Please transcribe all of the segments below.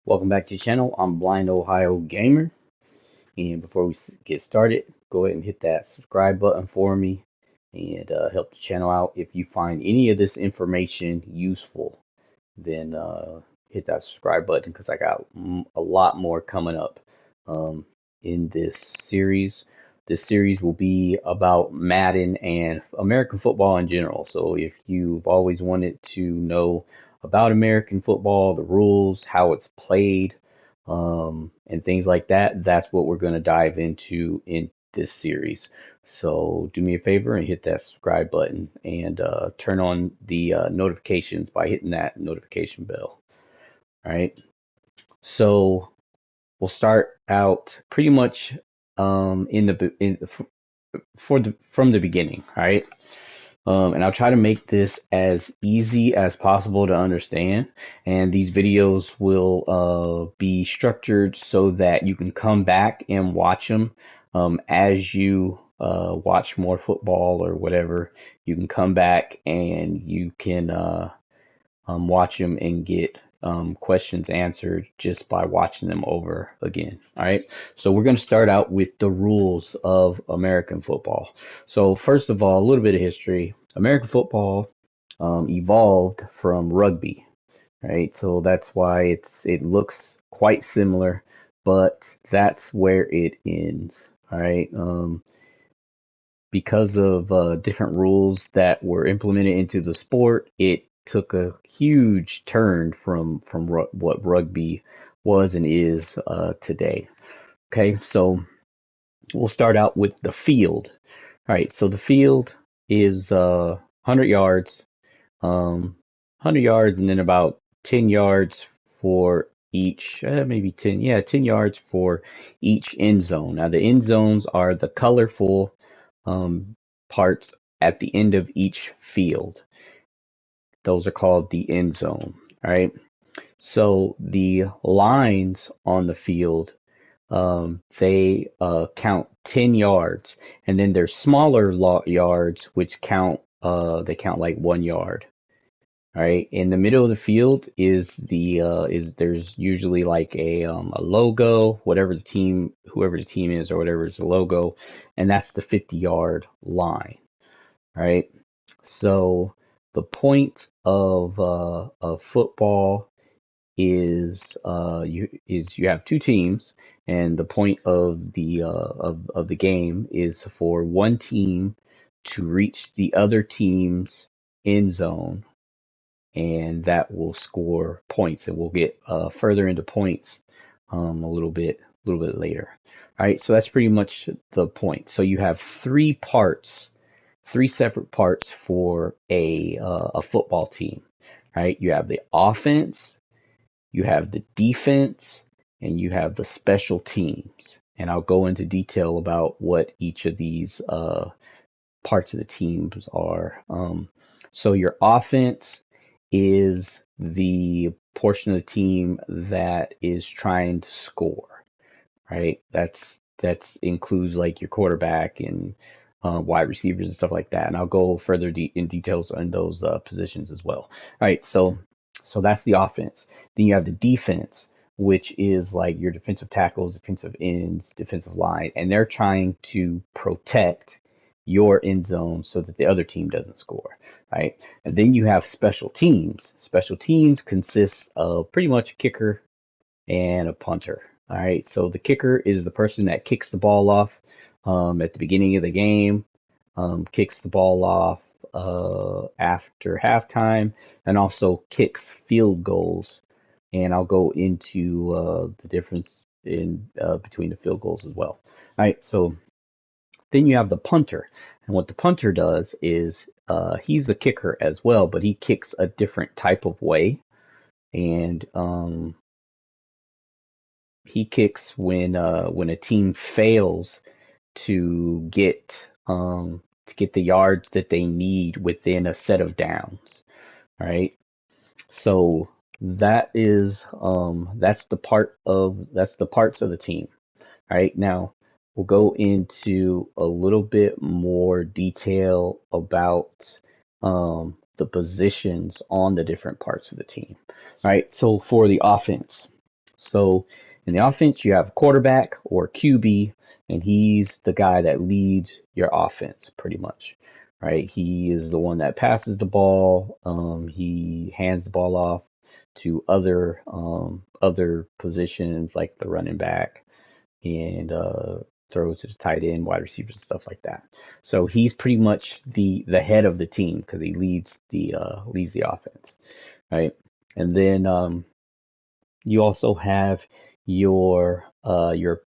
Welcome back to the channel. I'm Blind Ohio Gamer, and before we get started, go ahead and hit that subscribe button for me and help the channel out. If you find any of this information useful, then hit that subscribe button because I got a lot more coming up um, in this series. This series will be about Madden and American football in general. So if you've always wanted to know about American football, the rules, how it's played, and things like that, that's what we're going to dive into in this series. So do me a favor and hit that subscribe button and turn on the notifications by hitting that notification bell. All right. So we'll start out pretty much from the beginning. All right. And I'll try to make this as easy as possible to understand. And these videos will be structured so that you can come back and watch them as you watch more football or whatever. You can come back and you can watch them and get questions answered just by watching them over again. All right. So we're going to start out with the rules of American football. So first of all, a little bit of history. American football evolved from rugby, right? So that's why it looks quite similar, but that's where it ends. All right. Because of different rules that were implemented into the sport, it took a huge turn from what rugby was and is today. Okay, so we'll start out with the field. All right, so the field is 100 yards, 100 yards, and then about 10 yards for each, maybe 10, yeah, 10 yards for each end zone. Now, the end zones are the colorful parts at the end of each field. Those are called the end zone. All right. So the lines on the field, they count 10 yards, and then there's smaller yards which count. They count like 1 yard. All right. In the middle of the field is there's usually like a logo, whoever the team is or whatever is the logo, and that's the 50-yard line. All right. So the point of football is you have two teams, and the point of the game is for one team to reach the other team's end zone, and that will score points. And we'll get further into points a little bit later. All right, so that's pretty much the point. So you have three separate parts for a football team. Right, you have the offense, you have the defense, and you have the special teams. And I'll go into detail about what each of these parts of the teams are. So your offense is the portion of the team that is trying to score, right? That's includes like your quarterback and wide receivers and stuff like that. And I'll go further in details on those positions as well. All right, so that's the offense. Then you have the defense, which is like your defensive tackles, defensive ends, defensive line, and they're trying to protect your end zone so that the other team doesn't score, right? And then you have special teams. Special teams consists of pretty much a kicker and a punter. All right, so the kicker is the person that kicks the ball off at the beginning of the game, kicks the ball off after halftime, and also kicks field goals. And I'll go into the difference in between the field goals as well. All right, so then you have the punter, and what the punter does is he's the kicker as well, but he kicks a different type of way, and he kicks when a team fails to get the yards that they need within a set of downs. All right. So that's the parts of the team. All right. Now we'll go into a little bit more detail about the positions on the different parts of the team. All right. So for the offense, so in the offense, you have quarterback or QB, and he's the guy that leads your offense pretty much. Right. He is the one that passes the ball. He hands the ball off to other positions like the running back and throw to the tight end, wide receivers, and stuff like that. So he's pretty much the head of the team because he leads the offense, right? And then you also have your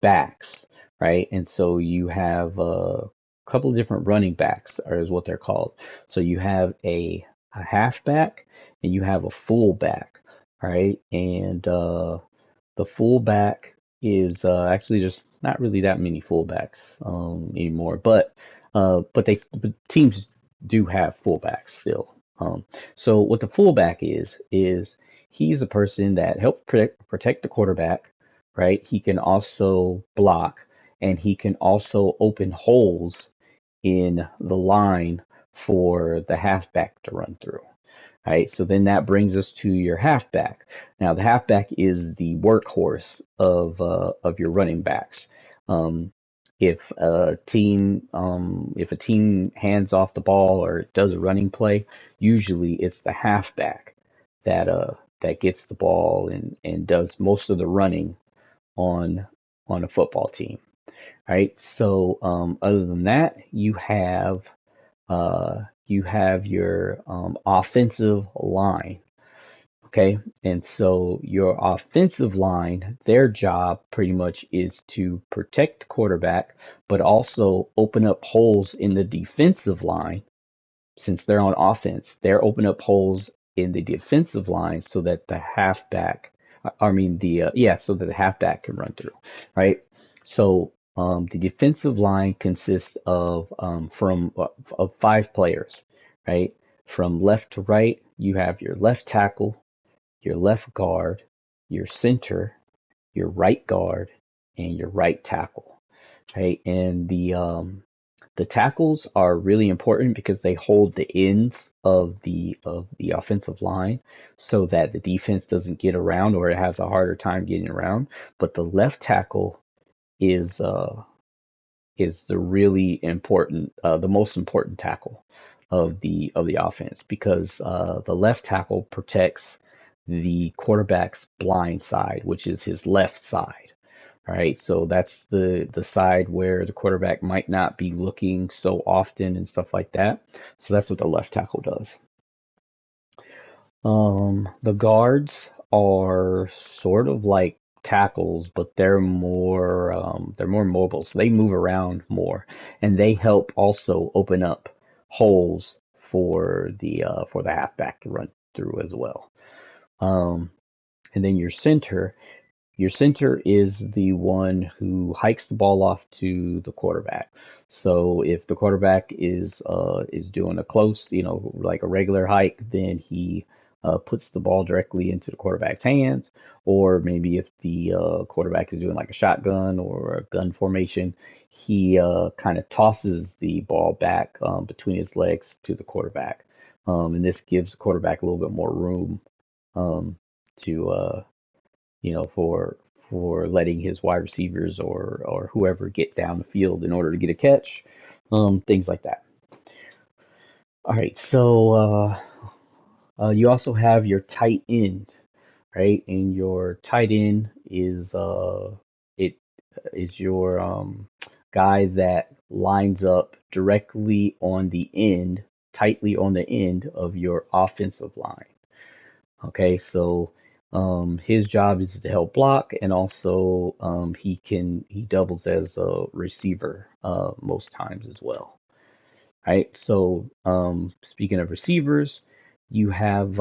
backs, right? And so you have a couple of different running backs, or is what they're called. So you have a halfback and you have a fullback, right? And the fullback is actually just not really that many fullbacks anymore, but teams do have fullbacks still. So what the fullback is he's a person that helps protect the quarterback, right? He can also block, and he can also open holes in the line for the halfback to run through. Right, so then that brings us to your halfback. Now, the halfback is the workhorse of your running backs. Um, if a team hands off the ball or does a running play, usually it's the halfback that gets the ball and does most of the running on a football team. Right, so other than that, you have your offensive line. Okay, and so your offensive line, their job pretty much is to protect the quarterback, but also open up holes in the defensive line. Since they're on offense, they're open up holes in the defensive line so that the halfback, I mean so that the halfback can run through, right? So the defensive line consists of 5 players, right? From left to right, you have your left tackle, your left guard, your center, your right guard, and your right tackle, right? And the tackles are really important because they hold the ends of the offensive line so that the defense doesn't get around or it has a harder time getting around. But the left tackle is the really important, the most important tackle of the offense because the left tackle protects the quarterback's blind side, which is his left side. All right, so that's the side where the quarterback might not be looking so often and stuff like that. So that's what the left tackle does. The guards are sort of like tackles, but they're more mobile, so they move around more, and they help also open up holes for the halfback to run through as well. Um, and then your center is the one who hikes the ball off to the quarterback. So if the quarterback is doing a close, like a regular hike, then he puts the ball directly into the quarterback's hands. Or maybe if the quarterback is doing like a shotgun or a gun formation, he kind of tosses the ball back between his legs to the quarterback. And this gives the quarterback a little bit more room to for letting his wide receivers or whoever get down the field in order to get a catch, things like that. All right, so you also have your tight end, right? And your tight end it is your guy that lines up directly on the end, tightly on the end of your offensive line. Okay, so his job is to help block, and also he doubles as a receiver most times as well. Right. So speaking of receivers, you have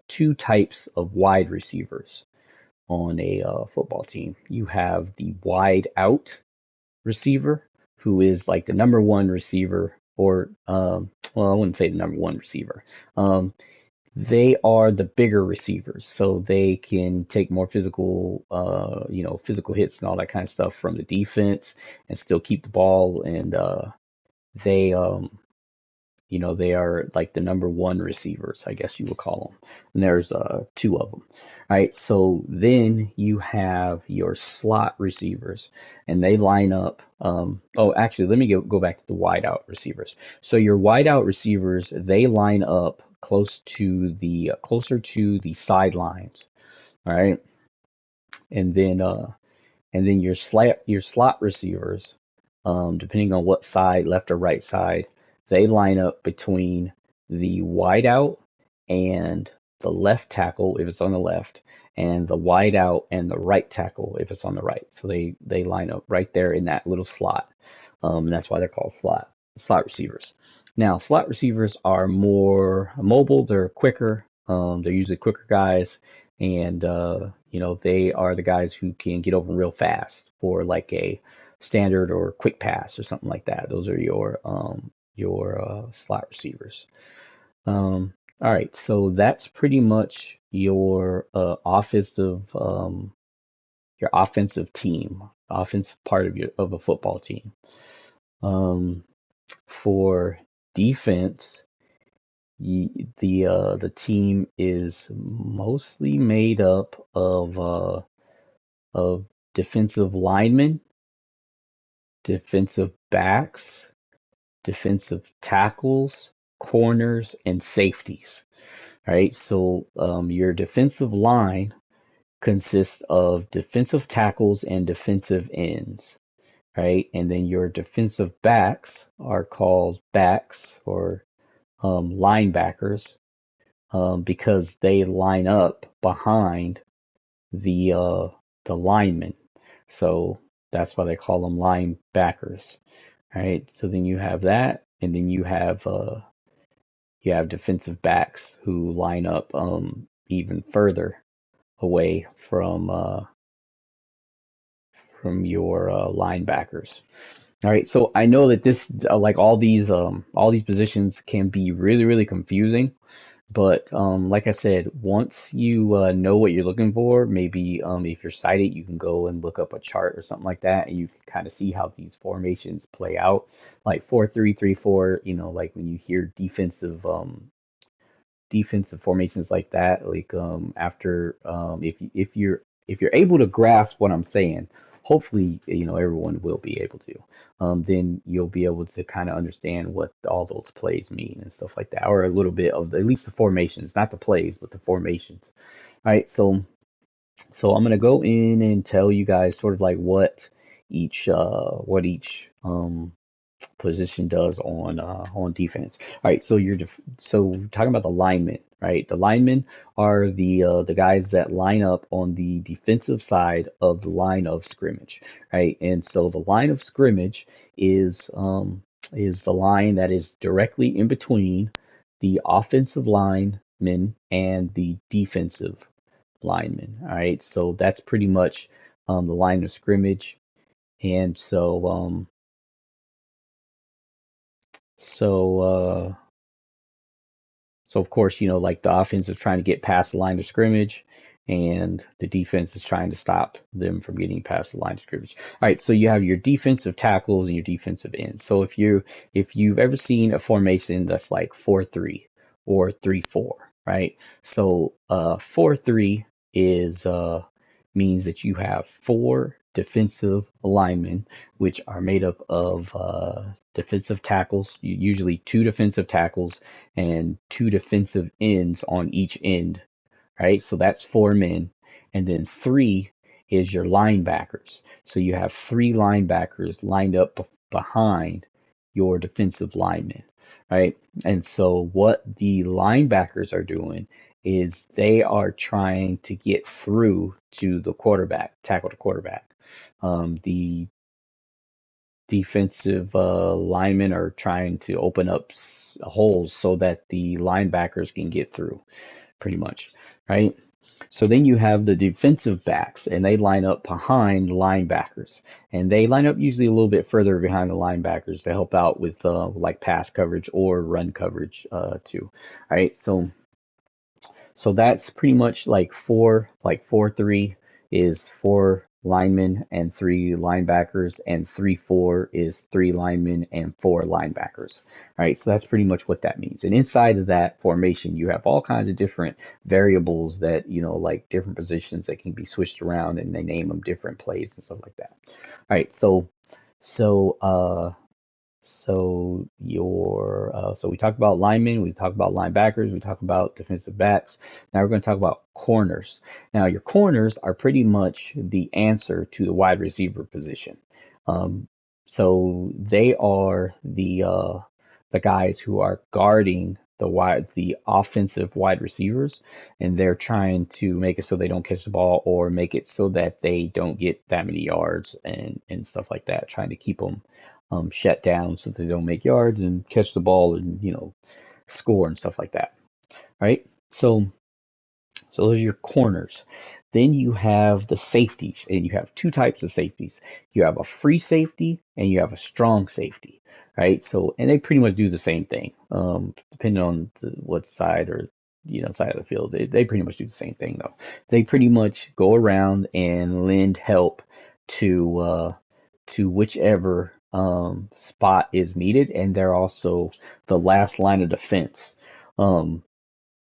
2 types of wide receivers on a football team. You have the wide out receiver, who is like the number one receiver, or well, I wouldn't say the number one receiver. They are the bigger receivers, so they can take more physical hits and all that kind of stuff from the defense and still keep the ball. And they they are like the number one receivers, I guess you would call them. And there's two of them. All right, so then you have your slot receivers, and they line up. Oh, actually, let me go back to the wideout receivers. So your wideout receivers, they line up closer to the sidelines. All right, and then your slot receivers, depending on what side, left or right side, they line up between the wideout and the left tackle if it's on the left, and the wideout and the right tackle if it's on the right. So they line up right there in that little slot. And that's why they're called slot receivers. Now, slot receivers are more mobile. They're quicker. They're usually quicker guys, and they are the guys who can get open real fast for like a standard or quick pass or something like that. Those are your slot receivers. All right, so that's pretty much your offensive team, offensive part of a football team. Um, for defense, the team is mostly made up of defensive linemen, defensive backs, defensive tackles, corners, and safeties. All right, so your defensive line consists of defensive tackles and defensive ends. Right, and then your defensive backs are called backs or linebackers, because they line up behind the linemen. So that's why they call them linebackers. Right. So then you have that, and then you have defensive backs who line up even further away from your linebackers. All right, so I know that this, like all these positions can be really, really confusing, but like I said, once you know what you're looking for, maybe if you're sighted, you can go and look up a chart or something like that, and you can kind of see how these formations play out, like 4-3-3-4. Like when you hear defensive formations like that, like after if you're able to grasp what I'm saying, hopefully everyone will be able to. Then you'll be able to kind of understand what all those plays mean and stuff like that, or a little bit of at least the formations, not the plays, but the formations. All right, so I'm gonna go in and tell you guys sort of like what each position does on defense. All right, so talking about the linemen, right? The linemen are the guys that line up on the defensive side of the line of scrimmage, right? And so the line of scrimmage is the line that is directly in between the offensive linemen and the defensive linemen. All right, so that's pretty much the line of scrimmage, and so so of course, like the offense is trying to get past the line of scrimmage, and the defense is trying to stop them from getting past the line of scrimmage. All right, so you have your defensive tackles and your defensive ends. So if you've ever seen a formation that's like 4-3 or 3-4, right? So 4-3 is means that you have four defensive linemen, which are made up of defensive tackles, usually two defensive tackles and two defensive ends on each end, right? So that's four men. And then three is your linebackers. So you have three linebackers lined up behind your defensive linemen, right? And so what the linebackers are doing is they are trying to get through to the quarterback, tackle the quarterback. The defensive linemen are trying to open up holes so that the linebackers can get through, pretty much, right? So then you have the defensive backs, and they line up behind linebackers, and they line up usually a little bit further behind the linebackers to help out with like pass coverage or run coverage too. All right, so that's pretty much like 4-3 is four linemen and 3 linebackers, and 3-4 is 3 linemen and 4 linebackers. All right, so that's pretty much what that means. And inside of that formation, you have all kinds of different variables that, like different positions that can be switched around, and they name them different plays and stuff like that. All right, so so we talked about linemen, we talked about linebackers, we talked about defensive backs. Now we're going to talk about corners. Now your corners are pretty much the answer to the wide receiver position. Um, so they are the guys who are guarding the offensive wide receivers, and they're trying to make it so they don't catch the ball, or make it so that they don't get that many yards and stuff like that, trying to keep them shut down so they don't make yards and catch the ball and score and stuff like that. Right? So those are your corners. Then you have the safeties, and you have two types of safeties. You have a free safety and you have a strong safety, right? So, and they pretty much do the same thing, depending on what side or side of the field. They pretty much do the same thing though. They pretty much go around and lend help to whichever spot is needed, and they're also the last line of defense. Um,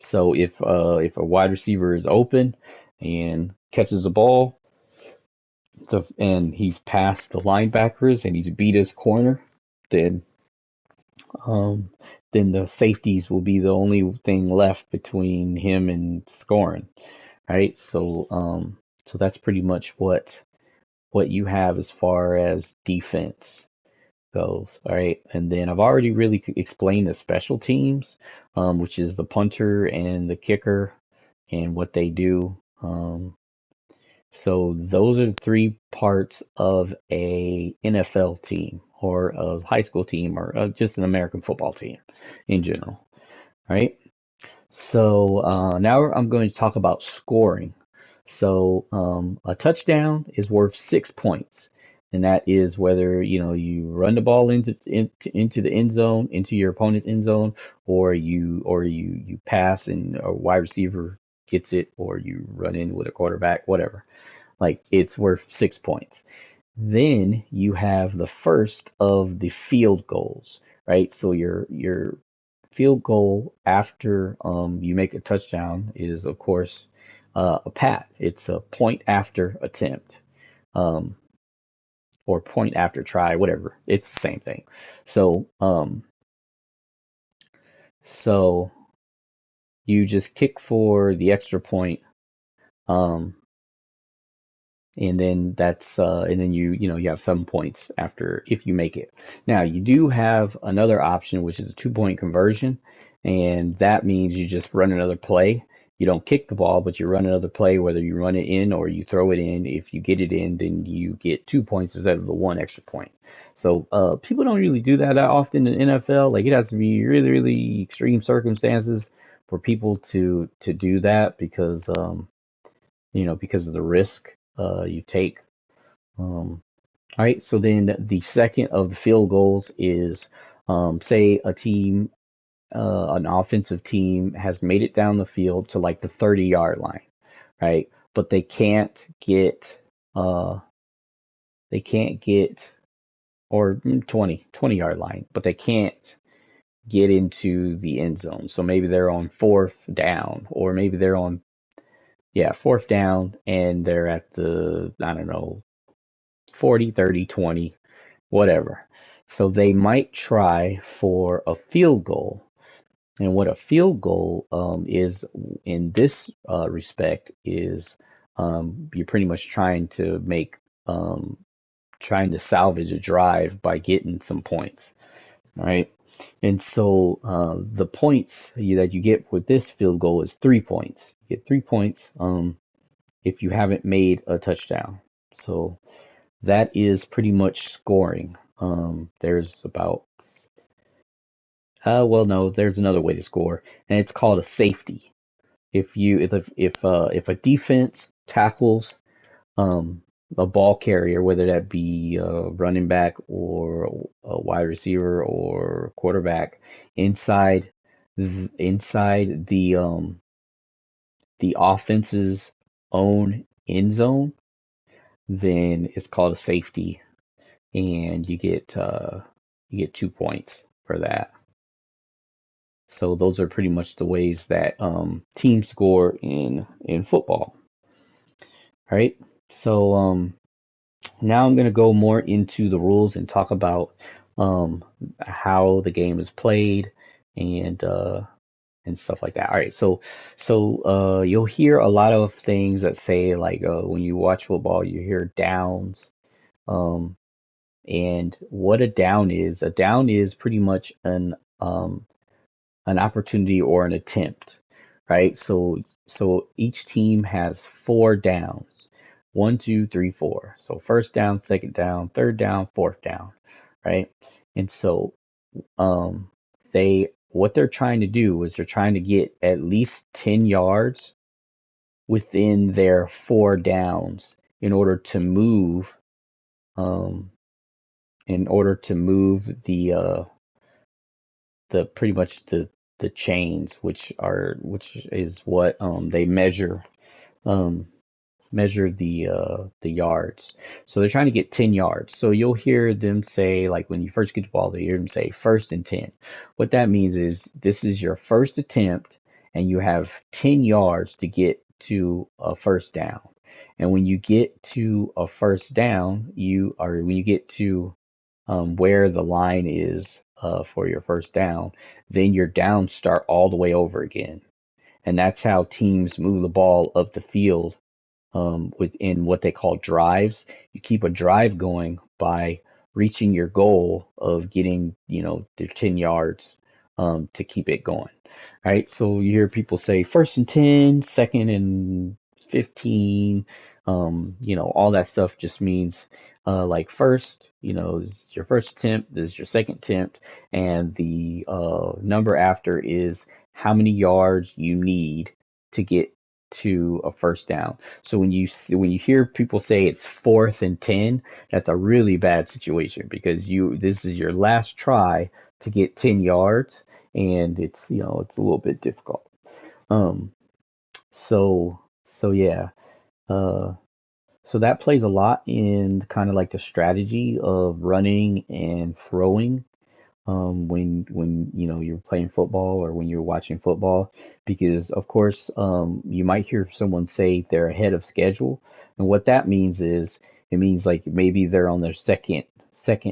so if a wide receiver is open and catches the ball, and he's past the linebackers and he's beat his corner, then um, then the safeties will be the only thing left between him and scoring. Right? So that's pretty much what you have as far as defense goes. All right, and then I've already really explained the special teams, which is the punter and the kicker and what they do. So those are the three parts of a NFL team, or a high school team, or just an American football team in general. Right? So now I'm going to talk about scoring. So a touchdown is worth 6 points, and that is whether you run the ball into the end zone, into your opponent's end zone, or you pass and a wide receiver gets it, or you run in with a quarterback, whatever. Like, it's worth 6 points. Then you have the first of the field goals, right? So your field goal after you make a touchdown is, of course, a pat. It's a point after attempt, um, or point after try, whatever. It's the same thing. So so you just kick for the extra point, um, and then you have 7 points after, if you make it. Now you do have another option, which is a 2 point conversion, and that means you just run another play. You don't kick the ball, but you run another play, whether you run it in or you throw it in. If you get it in, then you get 2 points instead of the one extra point. So people don't really do that often in the NFL. Like, it has to be really, really extreme circumstances for people to do that, because of the risk you take. All right, so then the second of the field goals is, say an offensive team has made it down the field to like the 30-yard line, right? But uh, they can't get, or 20-yard line, but they can't get into the end zone. So maybe they're on fourth down, or maybe they're on, fourth down, and they're at the, I don't know, 40, 30, 20, whatever. So they might try for a field goal. And what a field goal is in this respect is, you're pretty much trying to salvage a drive by getting some points, right? And so the points that you get with this field goal is 3 points. You get 3 points if you haven't made a touchdown. So that is pretty much scoring. There's about well, no, there's another way to score, and it's called a safety. If a defense tackles a ball carrier, whether that be a running back or a wide receiver or quarterback, inside inside the offense's own end zone, then it's called a safety, and you get 2 points for that. So those are pretty much the ways that teams score in football. All right. So now I'm going to go more into the rules and talk about how the game is played and uh, and stuff like that. All right. So you'll hear a lot of things that say like when you watch football, you hear downs. Um, and what a down is pretty much an opportunity or an attempt, right? So each team has 4 downs. One, two, three, four. So first down, second down, third down, fourth down, right? And so um they what they're trying to do is they're trying to get at least 10 yards within their 4 downs in order to move um the pretty much the chains, which is what they um measure the yards. So they're trying to get 10 yards. So you'll hear them say, like when you first get the ball, they hear them say first and 10. What that means is this is your first attempt and you have 10 yards to get to a first down. And when you get to a first down, when you get to where the line is for your first down, then your downs start all the way over again. And that's how teams move the ball up the field within what they call drives. You keep a drive going by reaching your goal of getting, the 10 yards to keep it going. Right? So you hear people say first and 10, second and 15, all that stuff just means like first, this is your first attempt, this is your second attempt, and the number after is how many yards you need to get to a first down. So when you hear people say it's fourth and 10, that's a really bad situation because this is your last try to get 10 yards, and it's a little bit difficult. Um, so yeah, uh, so that plays a lot in kind of like the strategy of running and throwing when you're playing football or when you're watching football, because of course you might hear someone say they're ahead of schedule, and what that means is it means like maybe they're on their second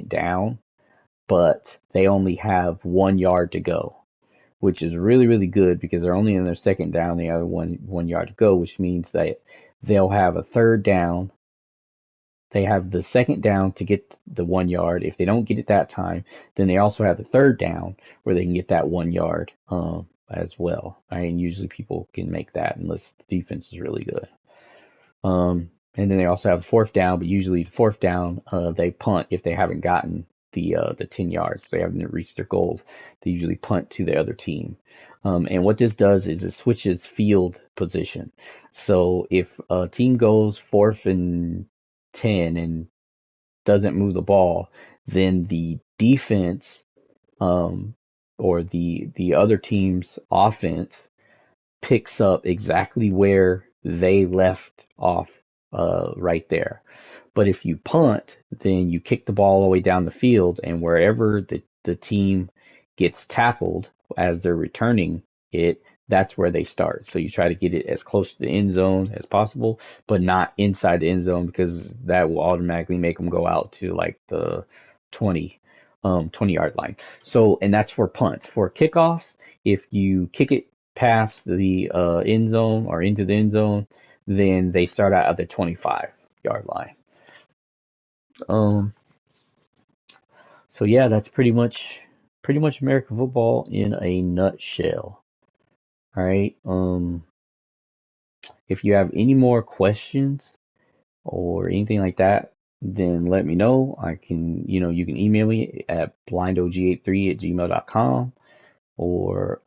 down, but they only have 1 yard to go, which is really really good because they're only in their second down, they have one yard to go, which means that they'll have a third down. They have the second down to get the 1 yard. If they don't get it that time, then they also have the third down where they can get that 1 yard as well. And usually people can make that unless the defense is really good. And then they also have the fourth down, but usually the fourth down they punt if they haven't gotten the 10 yards. They haven't reached their goal. They usually punt to the other team. And what this does is it switches field position. So if a team goes fourth and 10 and doesn't move the ball, then the defense um, or the other team's offense picks up exactly where they left off right there. But if you punt, then you kick the ball all the way down the field, and wherever the team gets tackled as they're returning it, that's where they start. So you try to get it as close to the end zone as possible, but not inside the end zone because that will automatically make them go out to like the 20, 20-yard line. So, and that's for punts. For kickoffs, if you kick it past the end zone or into the end zone, then they start out at the 25-yard line. Um, so yeah, that's pretty much American football in a nutshell. All right. If you have any more questions or anything like that, then let me know. You can email me at blindog83@gmail.com, or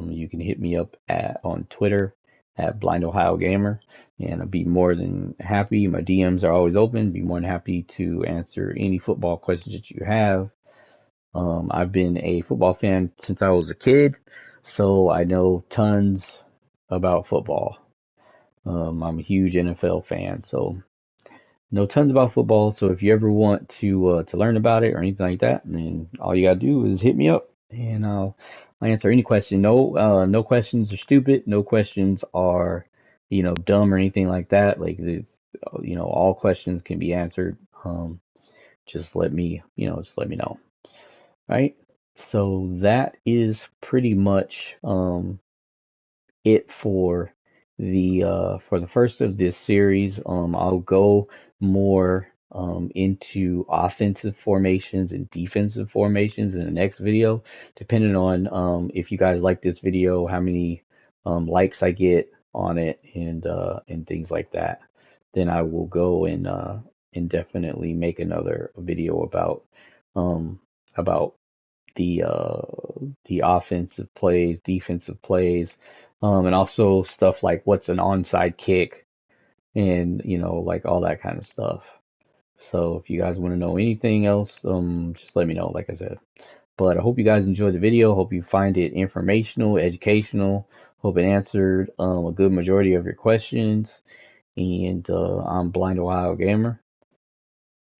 you can hit me up on Twitter at BlindOhioGamer, and I'd be more than happy. My DMs are always open. Be more than happy to answer any football questions that you have. I've been a football fan since I was a kid, so I know tons about football. I'm a huge NFL fan, so know tons about football. So if you ever want to learn about it or anything like that, then all you gotta do is hit me up, and I'll answer any question. No questions are stupid. No questions are dumb or anything like that. Like it's, all questions can be answered. Just let me know. Right. So that is pretty much it for the first of this series. I'll go more into offensive formations and defensive formations in the next video, depending on if you guys like this video, how many likes I get on it, and things like that. Then I will go and definitely make another video um, about the offensive plays, defensive plays, and also stuff like what's an onside kick, and like all that kind of stuff. So if you guys want to know anything else, just let me know, like I said. But I hope you guys enjoyed the video. Hope you find it informational, educational. Hope it answered a good majority of your questions. And I'm Blind Ohio Gamer,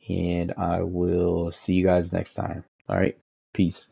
and I will see you guys next time. All right, peace.